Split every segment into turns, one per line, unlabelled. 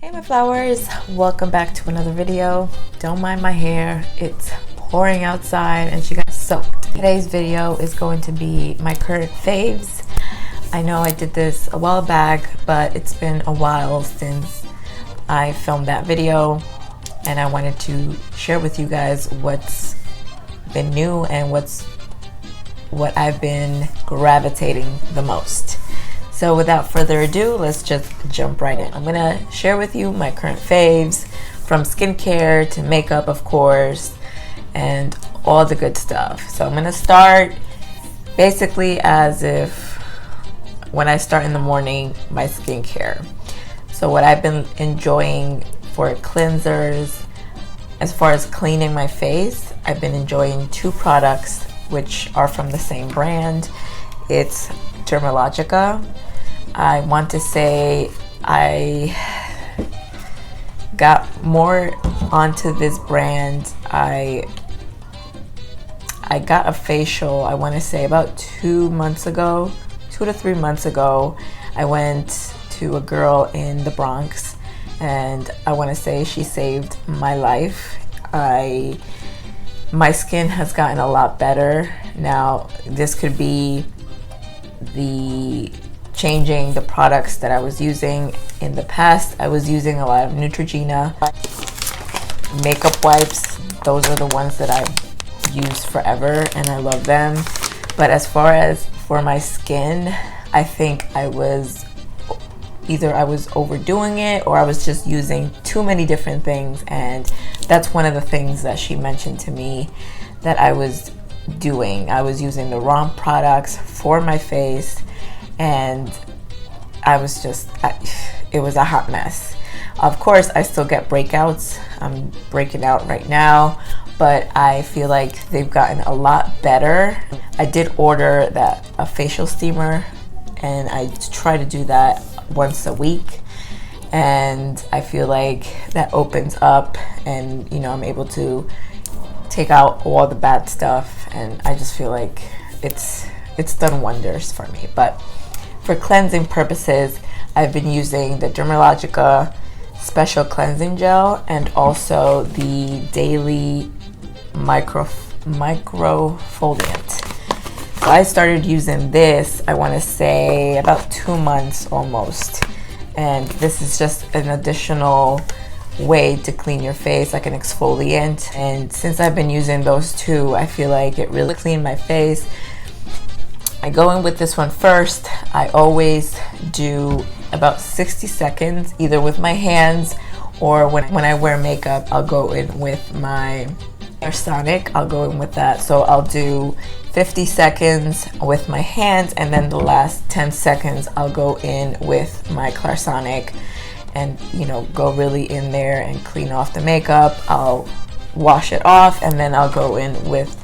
Hey my flowers, welcome back to another video. Don't mind my hair, it's pouring outside and she got soaked. Today's video is going to be my current faves. I know I did this a while back, but it's been a while since I filmed that video and I wanted to share with you guys what's been new and what I've been gravitating the most. So without further ado, let's just jump right in. I'm gonna share with you my current faves, from skincare to makeup, of course, and all the good stuff. So I'm gonna start basically as if when I start in the morning, my skincare. So what I've been enjoying for cleansers, as far as cleaning my face, I've been enjoying two products which are from the same brand. It's Dermologica. I want to say I got more onto this brand. I got a facial, I want to say about 2 to 3 months ago. I went to a girl in the Bronx and I want to say she saved my life. My skin has gotten a lot better. Now this could be changing the products that I was using. In the past, I was using a lot of Neutrogena makeup wipes. Those are the ones that I've used forever and I love them. But as far as for my skin, I think I was overdoing it or I was just using too many different things, and that's one of the things that she mentioned to me that I was doing. I was using the wrong products for my face and I was just, it was a hot mess. Of course, I still get breakouts. I'm breaking out right now, but I feel like they've gotten a lot better. I did order a facial steamer and I try to do that once a week. And I feel like that opens up and, you know, I'm able to take out all the bad stuff, and I just feel like it's done wonders for me. But for cleansing purposes, I've been using the Dermologica Special Cleansing Gel and also the Daily Microfoliant. So I started using this, I want to say about 2 months almost. And this is just an additional way to clean your face, like an exfoliant. And since I've been using those two, I feel like it really cleaned my face. I go in with this one first. I always do about 60 seconds, either with my hands or when I wear makeup, I'll go in with my Clarisonic. I'll go in with that. So I'll do 50 seconds with my hands, and then the last 10 seconds I'll go in with my Clarisonic and, you know, go really in there and clean off the makeup. I'll wash it off and then I'll go in with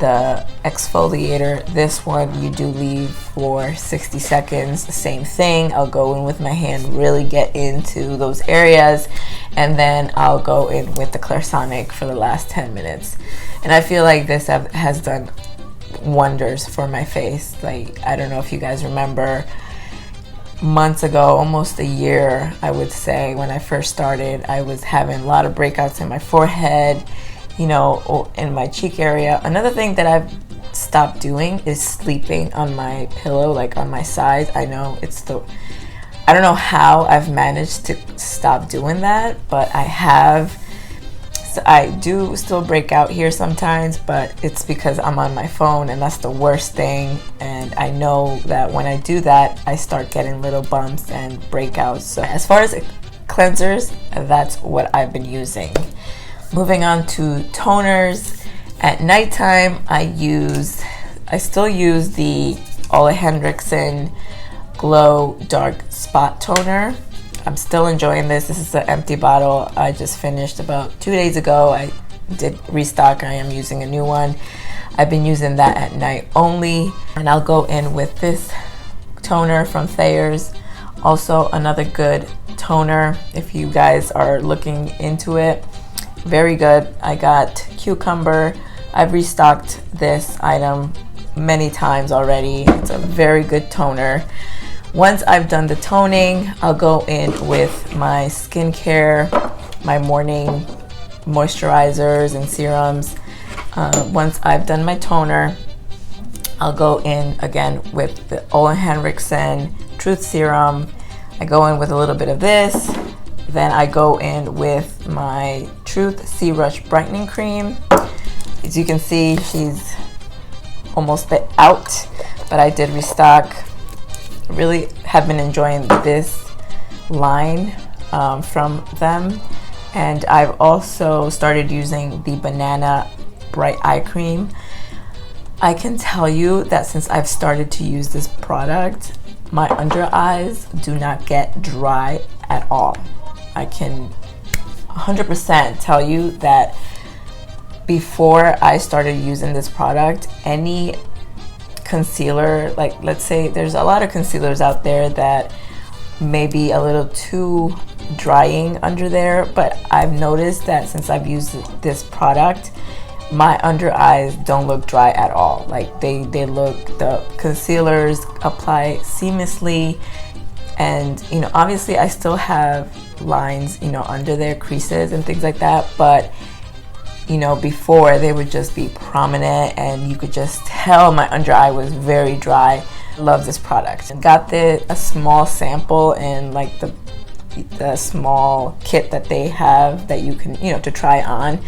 the exfoliator. This one you do leave for 60 seconds. The same thing. I'll go in with my hand, really get into those areas, and then I'll go in with the Clarisonic for the last 10 minutes. And I feel like this has done wonders for my face. Like, I don't know if you guys remember months ago, almost a year, I would say, when I first started, I was having a lot of breakouts in my forehead, you know, in my cheek area. Another thing that I've stopped doing is sleeping on my pillow, like on my side. I know I don't know how I've managed to stop doing that, but I have. So I do still break out here sometimes, but it's because I'm on my phone and that's the worst thing. And I know that when I do that, I start getting little bumps and breakouts. So as far as cleansers, that's what I've been using. Moving on to toners. At nighttime, I still use the OleHenriksen Glow Dark Spot Toner. I'm still enjoying this. This is an empty bottle I just finished about 2 days ago. I did restock. I am using a new one. I've been using that at night only. And I'll go in with this toner from Thayers. Also another good toner if you guys are looking into it. Very good. I got cucumber. I've restocked this item many times already. It's a very good toner. Once I've done the toning, I'll go in with my skincare, my morning moisturizers and serums. Once I've done my toner, I'll go in again with the OleHenriksen Truth Serum. I go in with a little bit of this. Then I go in with my Truth Sea Rush Brightening Cream. As you can see, she's almost out, but I did restock. Really have been enjoying this line from them. And I've also started using the Banana Bright Eye Cream. I can tell you that since I've started to use this product, my under eyes do not get dry at all. I can 100% tell you that before I started using this product, any concealer, like let's say there's a lot of concealers out there that may be a little too drying under there, but I've noticed that since I've used this product, my under eyes don't look dry at all. Like they look, the concealers apply seamlessly, and you know, obviously I still have lines, you know, under there, creases and things like that, but you know, before they would just be prominent and you could just tell my under eye was very dry. Love this product. Got a small sample in like the small kit that they have that you can, you know, to try on.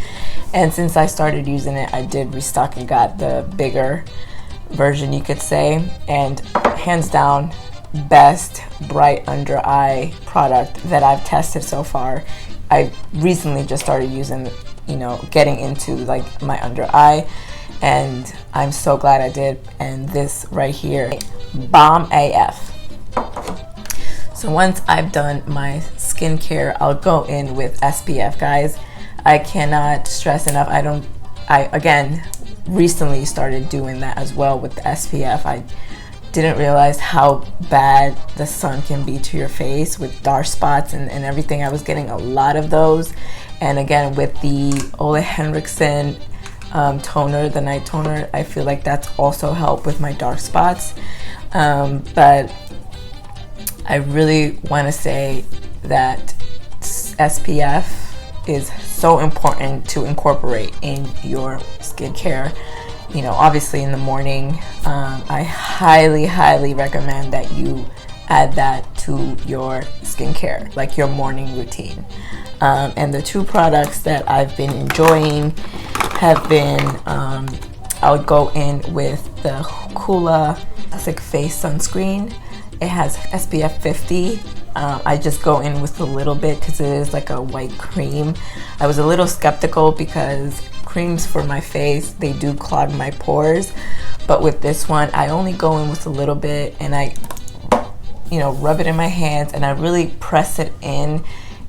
And since I started using it, I did restock and got the bigger version, you could say. And hands down, best bright under eye product that I've tested so far. I recently just started using, you know, getting into like my under eye, and I'm so glad I did. And this right here, bomb AF. So once I've done my skincare, I'll go in with SPF, guys. I cannot stress enough. I again recently started doing that as well with the SPF. I didn't realize how bad the sun can be to your face with dark spots and everything. I was getting a lot of those. And again, with the OleHenriksen toner, the night toner, I feel like that's also helped with my dark spots. But I really want to say that SPF is so important to incorporate in your skincare. You know, obviously in the morning, I highly recommend that you add that to your skincare, like your morning routine. And the two products that I've been enjoying have been, I'll go in with the Hoola Classic Face Sunscreen. It has SPF 50. I just go in with a little bit because it is like a white cream. I was a little skeptical because creams for my face, they do clog my pores. But with this one, I only go in with a little bit, and I, you know, rub it in my hands, and I really press it in,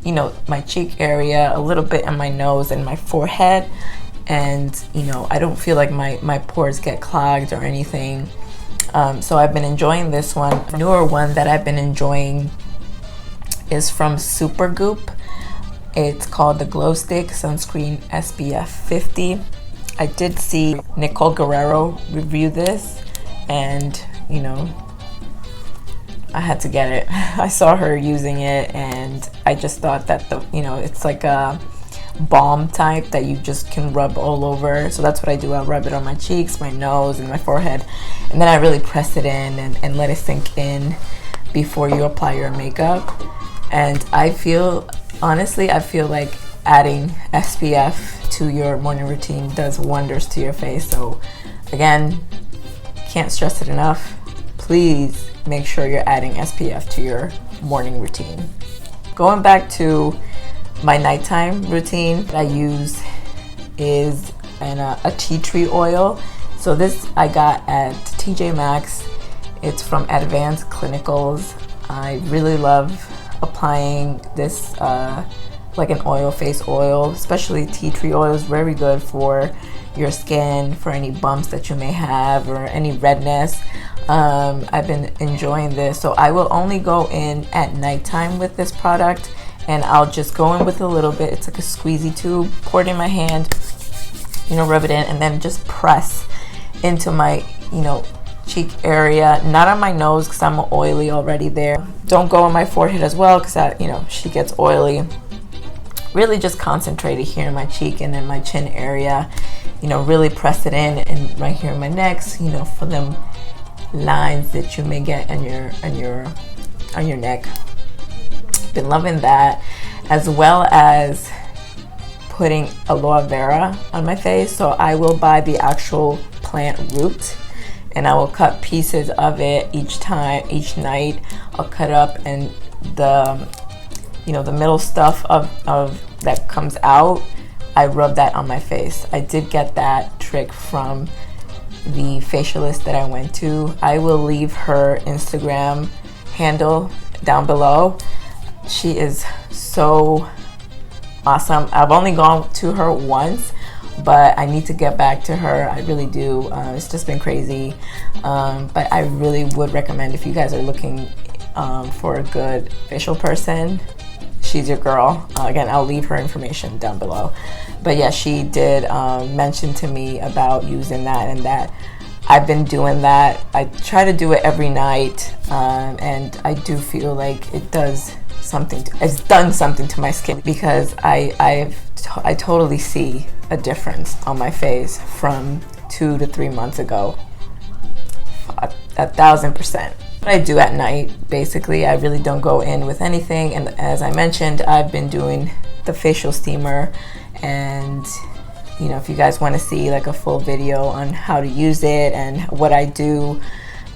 you know, my cheek area, a little bit in my nose and my forehead. And, you know, I don't feel like my pores get clogged or anything. So I've been enjoying this one. The newer one that I've been enjoying is from Supergoop. It's called the Glow Stick Sunscreen SPF 50. I did see Nicole Guerrero review this, and you know, I had to get it. I saw her using it, and I just thought that it's like a balm type that you just can rub all over. So that's what I do. I'll rub it on my cheeks, my nose, and my forehead, and then I really press it in and let it sink in before you apply your makeup. And I feel, honestly, I feel like adding SPF to your morning routine does wonders to your face. So again, can't stress it enough. Please make sure you're adding SPF to your morning routine. Going back to my nighttime routine, that I use is a tea tree oil. So this I got at TJ Maxx. It's from Advanced Clinicals. I really love applying this like an oil, face oil, especially tea tree oil is very good for your skin, for any bumps that you may have or any redness. I've been enjoying this, so I will only go in at nighttime with this product, and I'll just go in with a little bit. It's like a squeezy tube, pour it in my hand, you know, rub it in, and then just press into my, you know, cheek area, not on my nose because I'm oily already there. Don't go on my forehead as well because that, you know, she gets oily. Really just concentrated here in my cheek and in my chin area. You know, really press it in, and right here in my neck, you know, for them lines that you may get on your neck. Been loving that, as well as putting aloe vera on my face. So I will buy the actual plant root, and I will cut pieces of it each night. I'll cut up, and the, you know, the middle stuff of that comes out, I rub that on my face. I did get that trick from the facialist that I went to. I will leave her Instagram handle down below. She is so awesome. I've only gone to her once, but I need to get back to her. I really do. It's just been crazy. But I really would recommend, if you guys are looking for a good facial person, she's your girl. Again, I'll leave her information down below. But yeah, she did mention to me about using that, and that I've been doing that. I try to do it every night, and I do feel like it does something. It's done something to my skin, because I totally see a difference on my face from 2 to 3 months ago. 1,000%. What I do at night, basically, I really don't go in with anything, and as I mentioned, I've been doing the facial steamer, and you know, if you guys want to see like a full video on how to use it and what I do,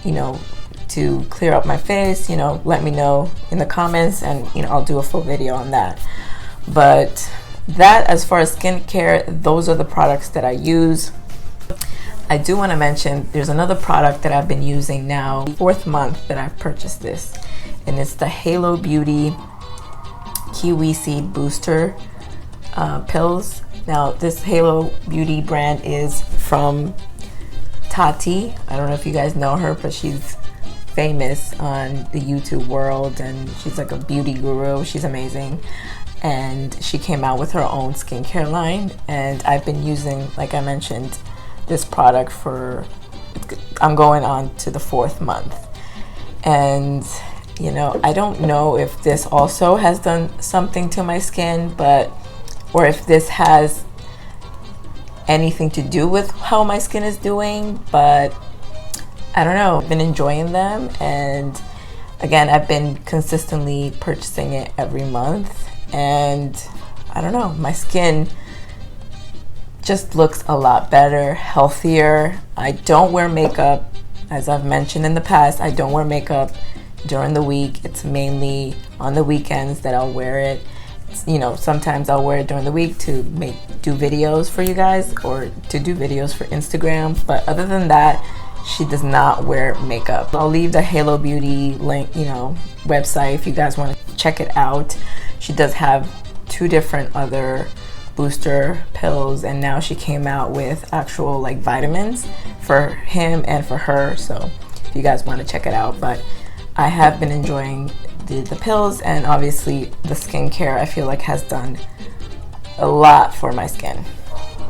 you know, to clear up my face, you know, let me know in the comments, and you know, I'll do a full video on that. But that, as far as skincare, those are the products that I use. I do want to mention there's another product that I've been using now, 4th month that I've purchased this, and it's the Halo Beauty Kiwi Seed Booster pills. Now this Halo Beauty brand is from Tati. I don't know if you guys know her, but she's famous on the YouTube world, and she's like a beauty guru. She's amazing, and she came out with her own skincare line, and I've been using, like I mentioned, this product for, I'm going on to the 4th month. And you know, I don't know if this also has done something to my skin, but or if this has anything to do with how my skin is doing, but I don't know. I've been enjoying them, and again, I've been consistently purchasing it every month, and I don't know, my skin just looks a lot better, healthier. I don't wear makeup, as I've mentioned in the past. I don't wear makeup during the week. It's mainly on the weekends that I'll wear it. You know, sometimes I'll wear it during the week to do videos for you guys, or to do videos for Instagram, but other than that, she does not wear makeup. I'll leave the Halo Beauty link, you know, website if you guys want to check it out. She does have 2 different other booster pills, and now she came out with actual like vitamins for him and for her, so if you guys want to check it out. But I have been enjoying the pills, and obviously the skincare I feel like has done a lot for my skin.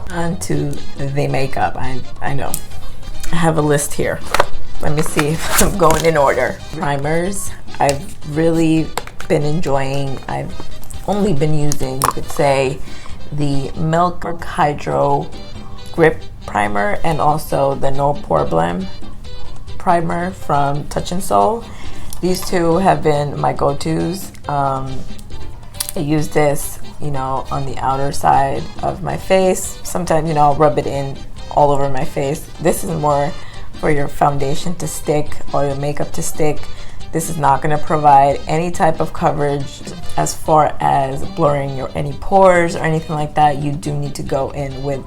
On to the makeup. I know I have a list here. Let me see if I'm going in order. Primers, I've really been enjoying. I've only been using, you could say, the Milk Hydro Grip Primer, and also the No Problem Primer from Touch in Sol. These 2 have been my go-tos. I use this, you know, on the outer side of my face. Sometimes, you know, I'll rub it in all over my face. This is more for your foundation to stick or your makeup to stick. This is not going to provide any type of coverage as far as blurring any pores or anything like that. You do need to go in with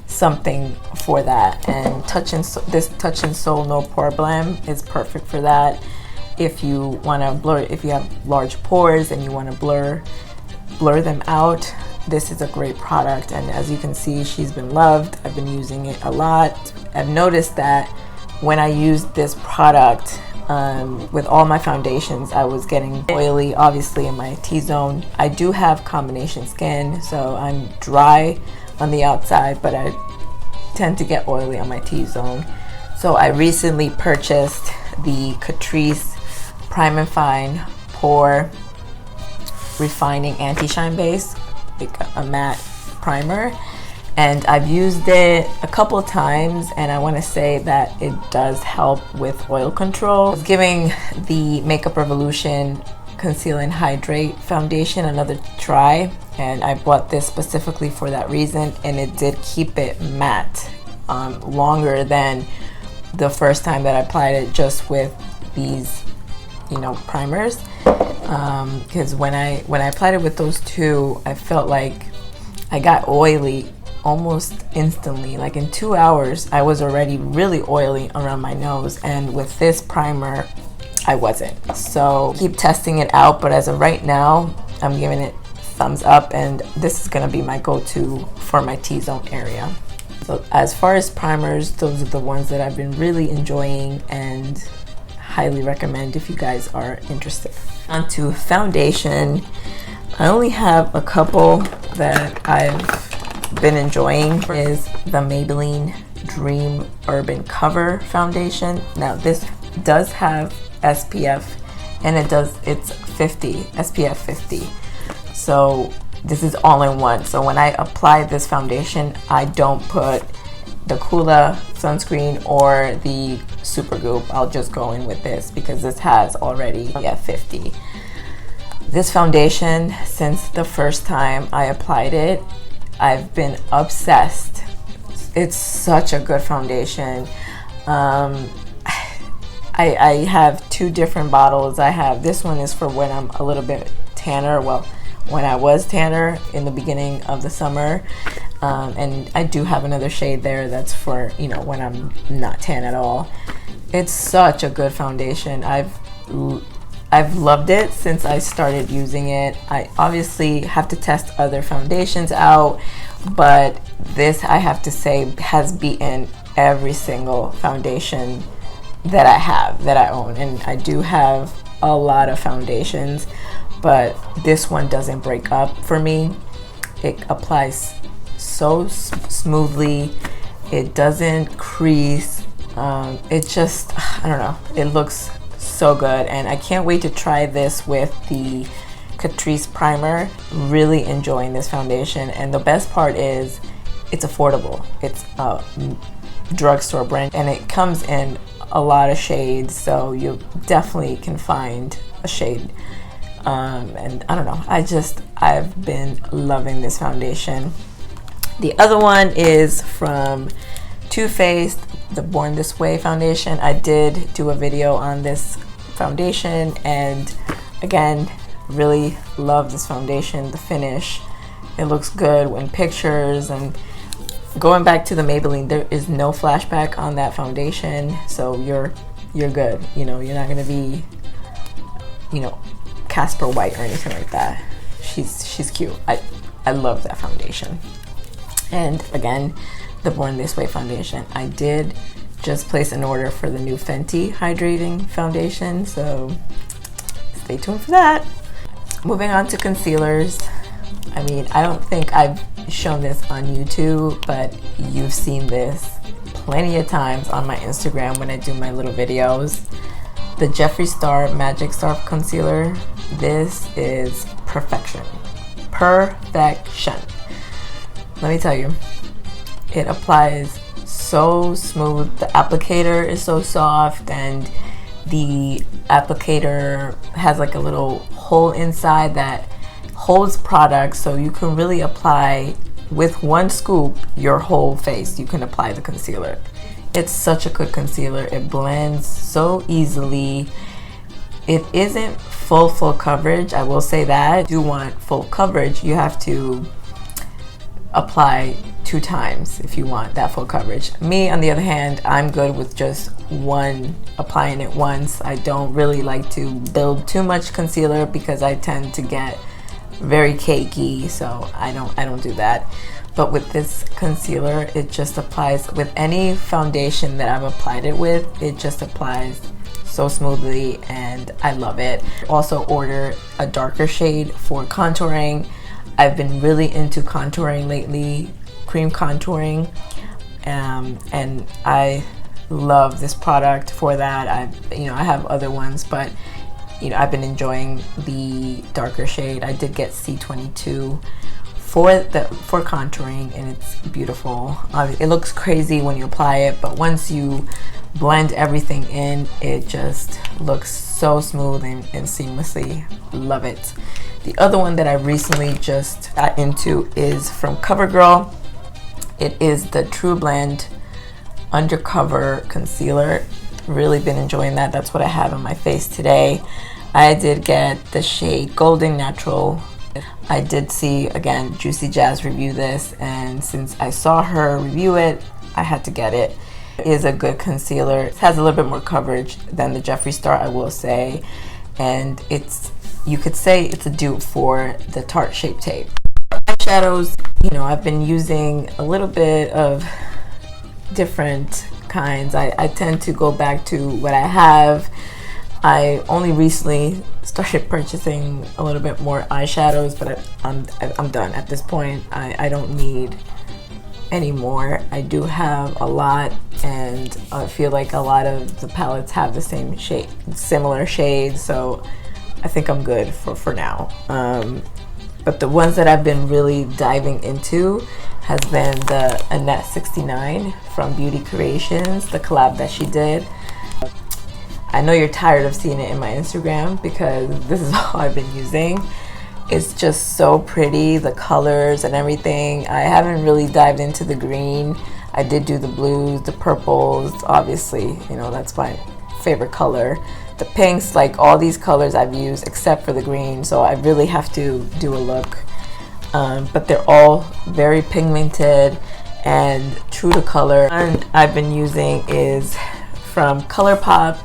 something for that. And this Touch in Sol No Problem is perfect for that. If you want to blur, if you have large pores and you want to blur them out, this is a great product. And as you can see, she's been loved. I've been using it a lot. I've noticed that when I use this product, with all my foundations, I was getting oily, obviously, in my T-zone. I do have combination skin, so I'm dry on the outside, but I tend to get oily on my T-zone. So So I recently purchased the Catrice Prime and Fine Pore Refining Anti-Shine Base, like a matte primer, and I've used it a couple times, and I want to say that it does help with oil control. I was giving the Makeup Revolution Conceal and Hydrate foundation another try, and I bought this specifically for that reason, and it did keep it matte longer than the first time that I applied it just with these, you know, primers. Because when I applied it with those two, I felt like I got oily almost instantly. Like in 2 hours, I was already really oily around my nose, and with this primer, I wasn't. So keep testing it out, but as of right now, I'm giving it thumbs up, and this is gonna be my go-to for my T-zone area. So as far as primers, those are the ones that I've been really enjoying and highly recommend if you guys are interested. Onto foundation, I only have a couple that I've been enjoying. Is the Maybelline Dream Urban Cover foundation. Now this does have SPF, and it's 50 SPF 50. So this is all in one. So when I apply this foundation, I don't put the Coola sunscreen or the Supergoop. I'll just go in with this because this has already 50. This foundation, since the first time I applied it, I've been obsessed. It's such a good foundation. I have two different bottles. I have, this one is for when I'm a little bit tanner. Well, when I was tanner in the beginning of the summer, and I do have another shade there that's for, you know, when I'm not tan at all. It's such a good foundation. I've loved it since I started using it. I obviously have to test other foundations out, but this, I have to say, has beaten every single foundation that I own. And I do have a lot of foundations, but this one doesn't break up for me. It applies so smoothly. It doesn't crease. It just, I don't know, it looks so good, and I can't wait to try this with the Catrice primer. Really enjoying this foundation, and the best part is it's affordable. It's a drugstore brand, and it comes in a lot of shades, so you definitely can find a shade. And I don't know, I've been loving this foundation. The other one is from Too Faced, the Born This Way foundation. I did do a video on this foundation, and again, really love this foundation. The finish, it looks good in pictures. And going back to the Maybelline, there is no flashback on that foundation, so you're good. You know, you're not gonna be, you know, Casper White or anything like that. She's cute. I love that foundation. And again, the Born This Way foundation, I did just place an order for the new Fenty hydrating foundation, so stay tuned for that. Moving on to concealers. I mean, I don't think I've shown this on YouTube, but you've seen this plenty of times on my Instagram when I do my little videos. The Jeffree Star Magic Star Concealer. This is perfection. Perfection. Let me tell you, it applies so smooth. The applicator is so soft, and the applicator has like a little hole inside that holds product, so you can really apply with one scoop your whole face. You can apply the concealer. It's such a good concealer. It blends so easily. It isn't full coverage, I will say that. If you want full coverage, you have to apply 2 times if you want that full coverage. Me, on the other hand, I'm good with just applying it once. I don't really like to build too much concealer because I tend to get very cakey, so I don't do that. But with this concealer, it just applies with any foundation that I've applied it with. It just applies so smoothly, and I love it. Also ordered a darker shade for contouring. I've been really into contouring lately, cream contouring, and I love this product for that. I have other ones, but I've been enjoying the darker shade. I did get C22 for contouring, and it's beautiful. It looks crazy when you apply it, but once you blend everything in, it just looks so smooth and seamlessly. Love it. The other one that I recently just got into is from CoverGirl. It is the True Blend Undercover Concealer. Really been enjoying that. That's what I have on my face today. I did get the shade Golden Natural. I did see, again, Juicy Jazz review this, and since I saw her review it, I had to get it. It is a good concealer. It has a little bit more coverage than the Jeffree Star, I will say, and you could say it's a dupe for the Tarte Shape Tape. Eyeshadows, I've been using a little bit of different kinds. I tend to go back to what I have. I only recently started purchasing a little bit more eyeshadows, but I'm done at this point. I don't need any more. I do have a lot, and I feel like a lot of the palettes have the same shade, similar shades, so I think I'm good for now. But the ones that I've been really diving into has been the Annette 69 from Beauty Creations, the collab that she did. I know you're tired of seeing it in my Instagram because this is all I've been using. It's just so pretty, the colors and everything. I haven't really dived into the green. I did do the blues, the purples, obviously, that's my favorite color. The pinks, like all these colors I've used except for the green, so I really have to do a look. But they're all very pigmented and true to color. And I've been using is from ColourPop,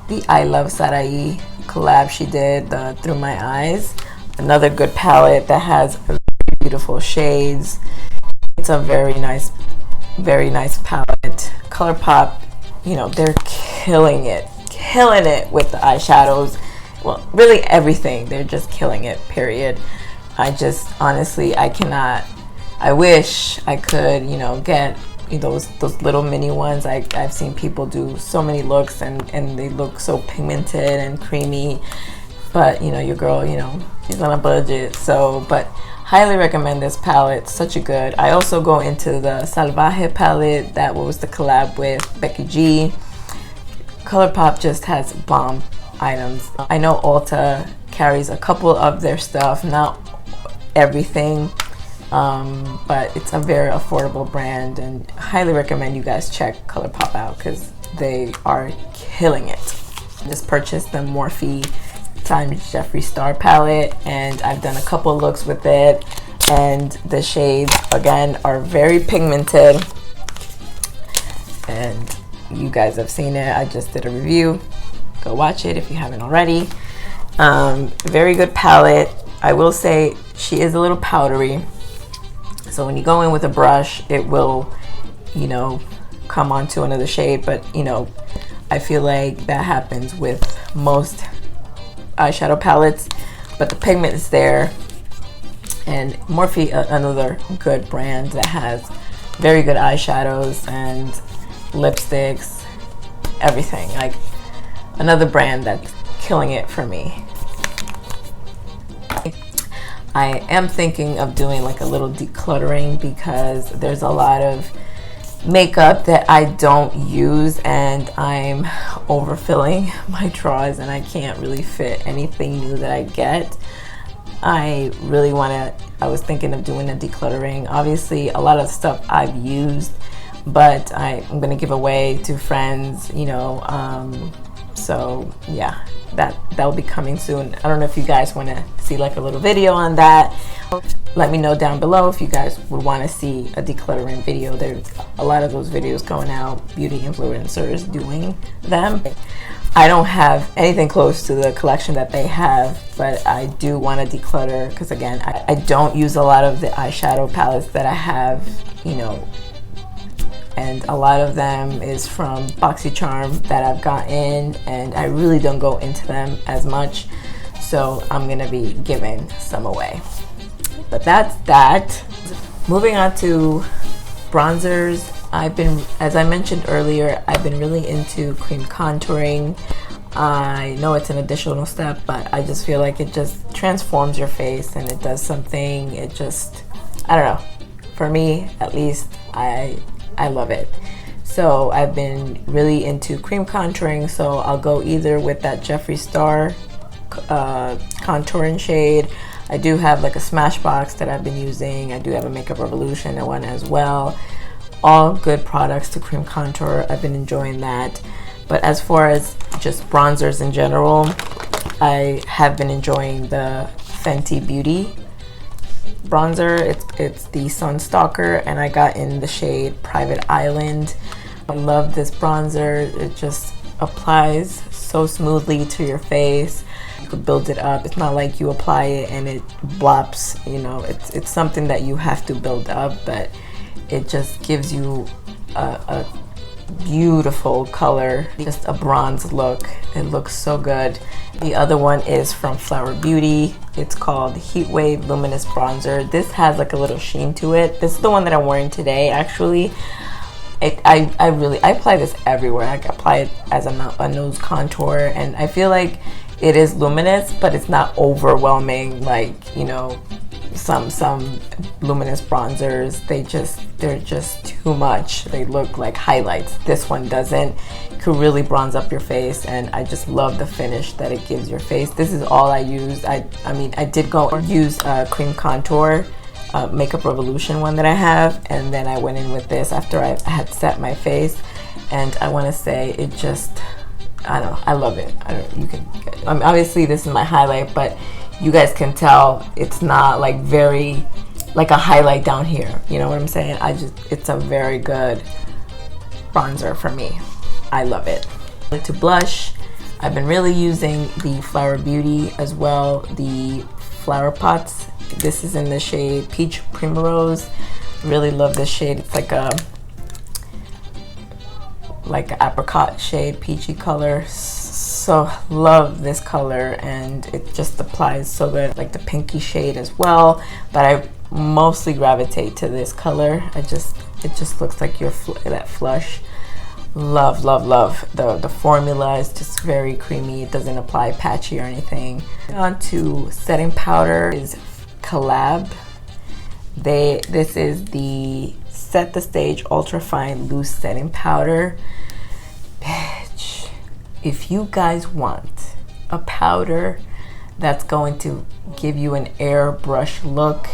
the I Love Sarai collab she did, the Through My Eyes. Another good palette that has beautiful shades. It's a very nice palette. ColourPop, they're killing it with the eyeshadows. Well, really everything. They're just killing it, period. Honestly, I wish I could, get those little mini ones. I've seen people do so many looks and they look so pigmented and creamy, but your girl, she's on a budget. So, but highly recommend this palette. Such a good. I also go into the Salvaje palette that was the collab with Becky G. ColourPop just has bomb items. I know Ulta carries a couple of their stuff, not everything, but it's a very affordable brand, and highly recommend you guys check ColourPop out because they are killing it. Just purchased the Morphe times Jeffree Star palette, and I've done a couple looks with it, and the shades again are very pigmented, and you guys have seen it. I just did a review. Go watch it if you haven't already. Very good palette. I will say she is a little powdery, so when you go in with a brush, it will, come onto another shade, but I feel like that happens with most eyeshadow palettes, but the pigment is there. And Morphe, another good brand that has very good eyeshadows and lipsticks, everything. Like another brand that's killing it for me. I am thinking of doing like a little decluttering because there's a lot of makeup that I don't use, and I'm overfilling my drawers and I can't really fit anything new that I get. I was thinking of doing a decluttering. Obviously a lot of stuff I've used, but I'm gonna give away to friends, so yeah, that will be coming soon. I don't know if you guys want to see like a little video on that. Let me know down below if you guys would want to see a decluttering video. There's a lot of those videos going out, beauty influencers doing them. I don't have anything close to the collection that they have, but I do want to declutter because again, I don't use a lot of the eyeshadow palettes that I have, and a lot of them is from BoxyCharm that I've gotten, and I really don't go into them as much, so I'm gonna be giving some away. But that's that. Moving on to bronzers. as I mentioned earlier, I've been really into cream contouring. I know it's an additional step, but I just feel like it just transforms your face and it does something. It just, I don't know. For me, at least, I love it. So I've been really into cream contouring. So I'll go either with that Jeffree Star contouring shade. I do have like a Smashbox that I've been using. I do have a Makeup Revolution one as well. All good products to cream contour. I've been enjoying that. But as far as just bronzers in general, I have been enjoying the Fenty Beauty bronzer. It's the Sunstalker, and I got in the shade Private Island. I love this bronzer. It just applies so smoothly to your face. You could build it up. It's not like you apply it and it blops, you know. It's something that you have to build up, but it just gives you a beautiful color, just a bronze look. It looks so good. The other one is from Flower Beauty. It's called Heat Wave Luminous Bronzer. This has like a little sheen to it. This is the one that I'm wearing today, actually. I apply this everywhere. I apply it as a nose contour, and I feel like it is luminous, but it's not overwhelming like, you know, some luminous bronzers. They're just too much. They look like highlights. This one doesn't. It could really bronze up your face, and I just love the finish that it gives your face. This is all I used. I mean, I did go use a cream contour Makeup Revolution one that I have, and then I went in with this after I had set my face, and I want to say it just, I don't know, I love it. Obviously this is my highlight, but you guys can tell it's not like very like a highlight down here, you know what I'm saying? It's a very good bronzer for me. I love it. To blush, I've been really using the Flower Beauty as well, the Flower Pots. This is in the shade Peach Primrose. Really love this shade. It's like an apricot shade, peachy color. So love this color, and it just applies so good. Like the pinky shade as well, but I mostly gravitate to this color. It just looks like that flush. Love the formula is just very creamy. It doesn't apply patchy or anything. On to setting powder is Collab. This is the Set the Stage Ultra Fine Loose Setting Powder. Bitch, if you guys want a powder that's going to give you an airbrush look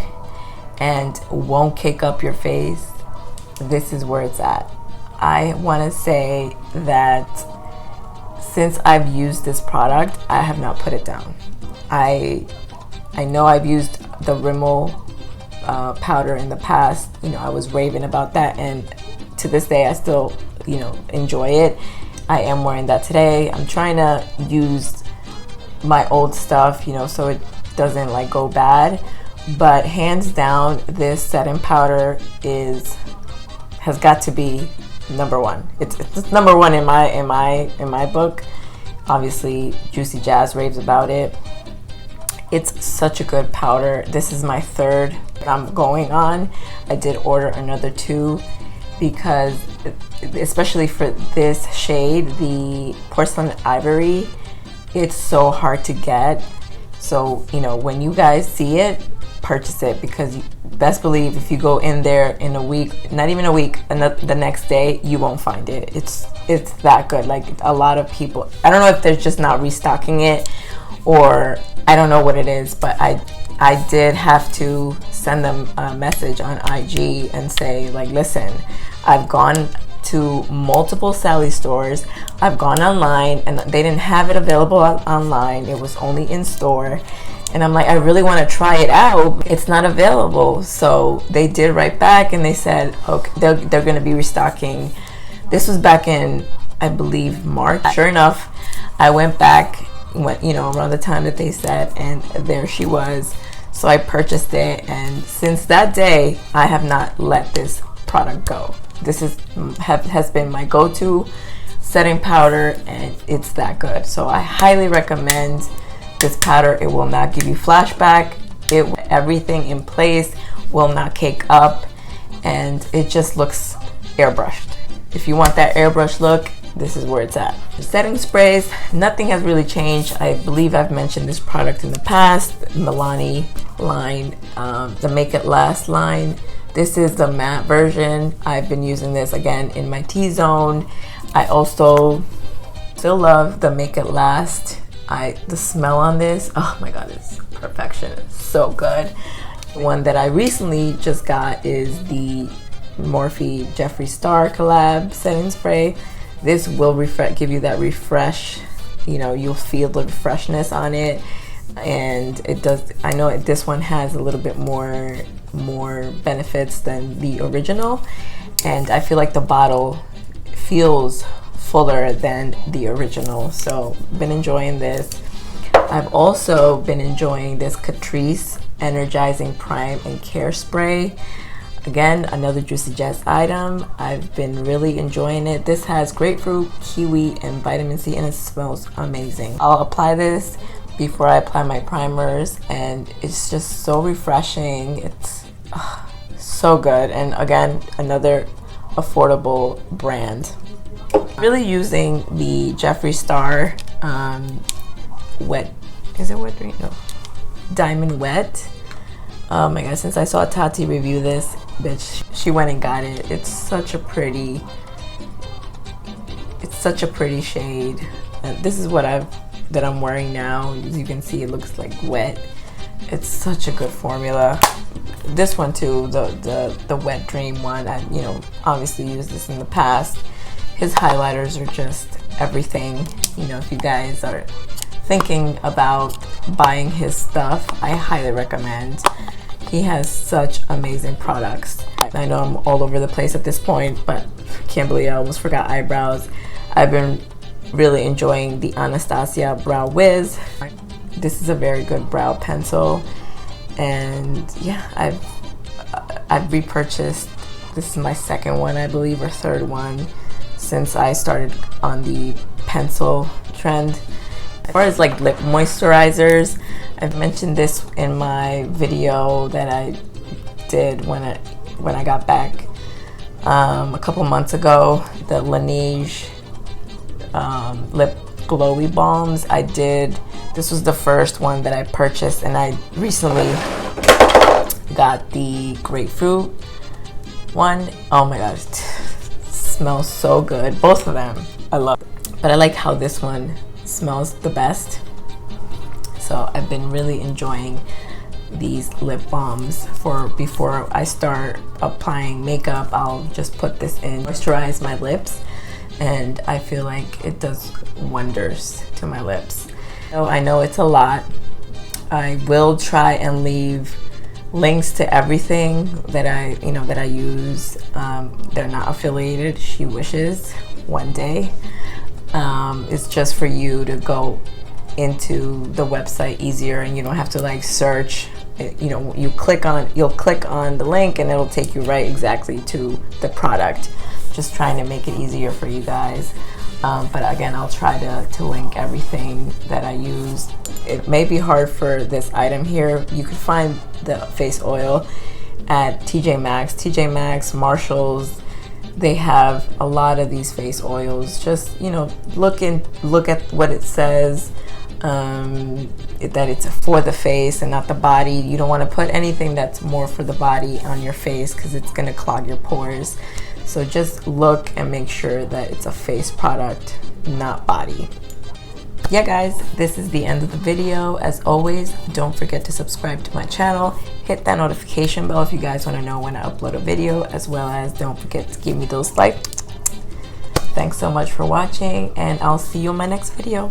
and won't cake up your face, this is where it's at. I want to say that since I've used this product, I have not put it down. I know I've used the Rimmel powder in the past. You know, I was raving about that, and to this day I still, you know, enjoy it. I am wearing that today. I'm trying to use my old stuff, you know, so it doesn't like go bad. But hands down, this setting powder has got to be number one. It's number one in my book. Obviously, Juicy Jazz raves about it. It's such a good powder. This is my third I'm going on. I did order another 2 because, especially for this shade, the Porcelain Ivory, it's so hard to get. So, you know, when you guys see it, purchase it, because best believe if you go in there in a week, not even a week, the next day, you won't find it. It's that good. Like, a lot of people, I don't know if they're just not restocking it, or I don't know what it is, but I did have to send them a message on IG and say, like, listen, I've gone to multiple Sally stores, I've gone online, and they didn't have it available online. It was only in store. And I'm like, I really want to try it out. It's not available. So they did write back and they said, okay, they're going to be restocking. This was back in, I believe, March. Sure enough, I went back, you know, around the time that they said, and there she was. So I purchased it, and since that day, I have not let this product go. This has been my go-to setting powder, and it's that good. So I highly recommend this powder. It will not give you flashback. Everything in place, will not cake up, and it just looks airbrushed. If you want that airbrush look, this is where it's at. The setting sprays, nothing has really changed. I believe I've mentioned this product in the past, Milani line, the Make It Last line. This is the matte version. I've been using this again in my T-zone. I also still love the Make It Last. The smell on this, oh my god, it's perfection. It's so good. The one that I recently just got is the Morphe Jeffree Star collab setting spray. This will give you that refresh. You know, you'll feel the freshness on it, and it does. I know this one has a little bit more benefits than the original, and I feel like the bottle feels fuller than the original. So been enjoying this. I've also been enjoying this Catrice Energizing Prime and Care Spray. Again, another Juicy Jess item. I've been really enjoying it. This has grapefruit, kiwi, and vitamin C, and it smells amazing. I'll apply this before I apply my primers, and it's just so refreshing. It's so good, and again, another affordable brand. Really using the Jeffree Star wet, is it wet drink? No, Diamond Wet. Oh my god, since I saw Tati review this, bitch, she went and got it. It's such a pretty shade. This is what I'm wearing now. As you can see, it looks like wet. It's such a good formula. This one too, the Wet Dream one, I obviously used this in the past. His highlighters are just everything. You know, if you guys are thinking about buying his stuff, I highly recommend. He has such amazing products. I know I'm all over the place at this point, but can't believe I almost forgot eyebrows. I've been really enjoying the Anastasia Brow Wiz. This is a very good brow pencil, and yeah, I've repurchased. This is my second one, I believe, or third one since I started on the pencil trend. As far as like lip moisturizers, I've mentioned this in my video that I did when I got back a couple months ago. The Laneige lip glowy balms. This was the first one that I purchased, and I recently got the grapefruit one. Oh my gosh, it smells so good. Both of them I love, but I like how this one smells the best. So I've been really enjoying these lip balms. Before I start applying makeup, I'll just put this in, moisturize my lips, and I feel like it does wonders to my lips. So I know it's a lot. I will try and leave links to everything that I use. They're not affiliated. She wishes one day. It's just for you to go into the website easier, and you don't have to like search. You'll click on the link, and it'll take you right exactly to the product. Just trying to make it easier for you guys. But again, I'll try to link everything that I use. It may be hard for this item here. You could find the face oil at TJ Maxx, Marshalls. They have a lot of these face oils. Just look at what it says, that it's for the face and not the body. You don't want to put anything that's more for the body on your face, because it's going to clog your pores. So just look and make sure that it's a face product, not body. Yeah guys, this is the end of the video. As always, don't forget to subscribe to my channel. Hit that notification bell if you guys want to know when I upload a video, as well as don't forget to give me those likes. Thanks so much for watching, and I'll see you in my next video.